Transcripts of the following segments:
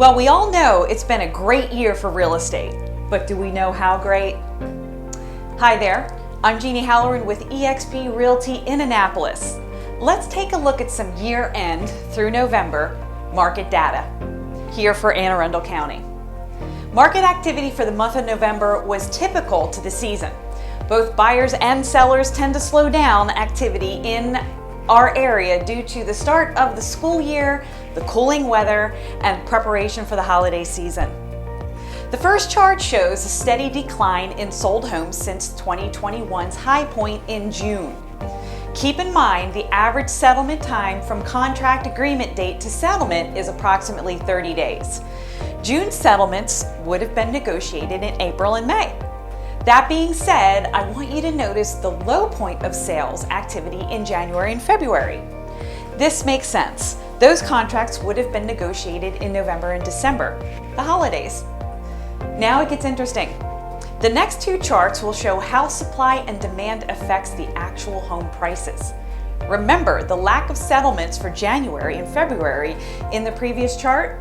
Well, we all know it's been a great year for real estate, but do we know how great? Hi there, I'm Jeanie Halloran with eXp Realty in Annapolis. Let's take a look at some year-end through November market data here for Anne Arundel County. Market activity for the month of November was typical to the season. Both buyers and sellers tend to slow down activity in our area due to the start of the school year, the cooling weather, and preparation for the holiday season. The first chart shows a steady decline in sold homes since 2021's high point in June. Keep in mind the average settlement time from contract agreement date to settlement is approximately 30 days. June settlements would have been negotiated in April and May. That being said, I want you to notice the low point of sales activity in January and February. This makes sense. Those contracts would have been negotiated in November and December, the holidays. Now it gets interesting. The next two charts will show how supply and demand affects the actual home prices. Remember the lack of settlements for January and February in the previous chart?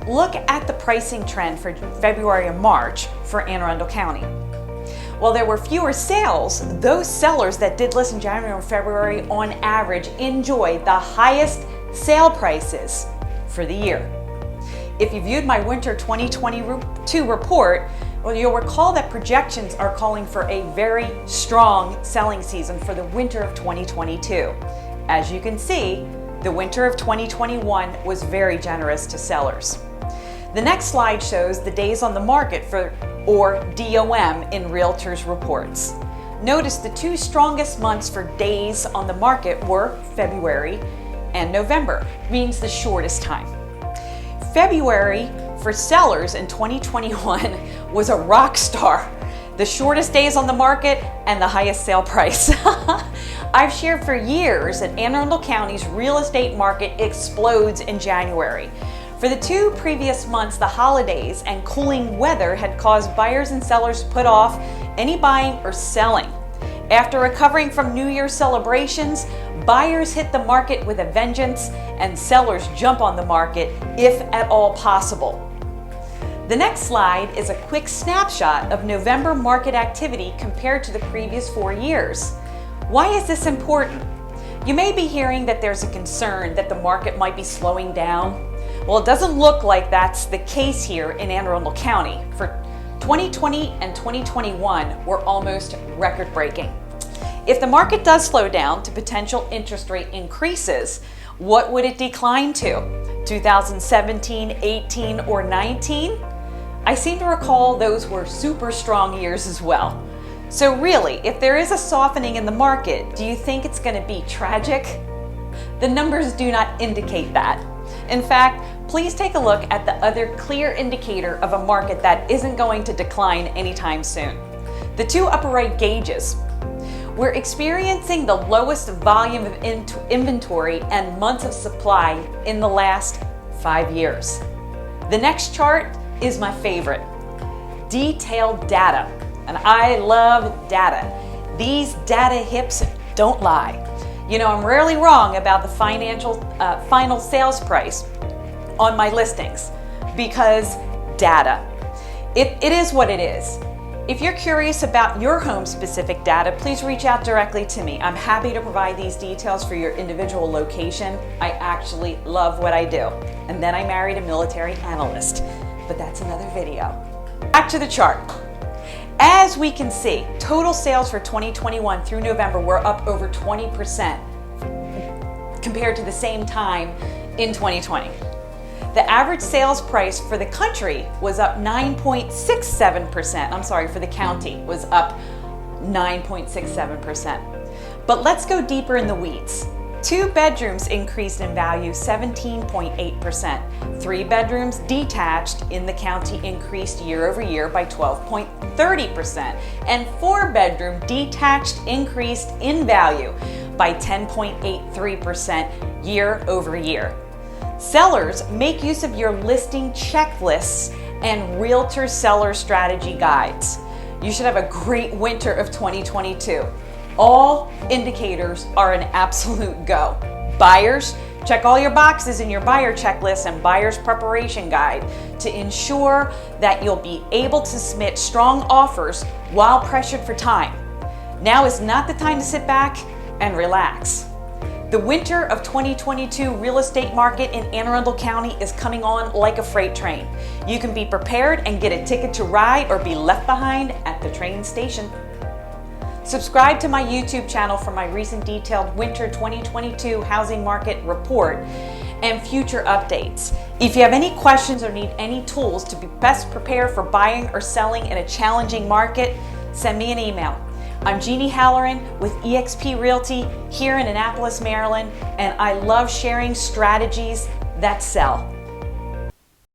Look at the pricing trend for February and March for Anne Arundel County. While there were fewer sales, those sellers that did list in January and February on average enjoyed the highest sale prices for the year. If you viewed my winter 2022 report, well, you'll recall that projections are calling for a very strong selling season for the winter of 2022. As you can see, the winter of 2021 was very generous to sellers. The next slide shows the days on the market or DOM in realtors' reports. Notice the two strongest months for days on the market were February and November, means the shortest time. February for sellers in 2021 was a rock star. The shortest days on the market and the highest sale price. I've shared for years that Anne Arundel County's real estate market explodes in January. For the two previous months, the holidays and cooling weather had caused buyers and sellers to put off any buying or selling. After recovering from New Year's celebrations, buyers hit the market with a vengeance and sellers jump on the market if at all possible. The next slide is a quick snapshot of November market activity compared to the previous 4 years. Why is this important? You may be hearing that there's a concern that the market might be slowing down. Well, it doesn't look like that's the case here in Anne Arundel County. For 2020 and 2021 were almost record-breaking. If the market does slow down to potential interest rate increases, what would it decline to? 2017, 18, or 19? I seem to recall those were super strong years as well. So really, if there is a softening in the market, do you think it's going to be tragic? The numbers do not indicate that. In fact, please take a look at the other clear indicator of a market that isn't going to decline anytime soon. The two upper right gauges. We're experiencing the lowest volume of inventory and months of supply in the last 5 years. The next chart is my favorite. Detailed data. And I love data. These data hips don't lie. You know, I'm rarely wrong about the final sales price on my listings because data. It is what it is. If you're curious about your home specific data, please reach out directly to me. I'm happy to provide these details for your individual location. I actually love what I do. And then I married a military analyst, but that's another video. Back to the chart. As we can see, total sales for 2021 through November were up over 20% compared to the same time in 2020. The average sales price for the country was up 9.67%. For the county was up 9.67%. But let's go deeper in the weeds. 2 bedrooms increased in value 17.8%. 3 bedrooms detached in the county increased year over year by 12.30%. And 4 bedroom detached increased in value by 10.83% year over year. Sellers, make use of your listing checklists and realtor seller strategy guides. You should have a great winter of 2022. All indicators are an absolute go. Buyers, Check all your boxes in your buyer checklist and buyer's preparation guide to ensure that you'll be able to submit strong offers while pressured for time. Now is not the time to sit back and relax. The winter of 2022 real estate market in Anne Arundel County is coming on like a freight train. You can be prepared and get a ticket to ride or be left behind at the train station. Subscribe to my YouTube channel for my recent detailed winter 2022 housing market report and future updates. If you have any questions or need any tools to be best prepared for buying or selling in a challenging market, send me an email. I'm Jeanie Halloran with eXp Realty here in Annapolis, Maryland, and I love sharing strategies that sell.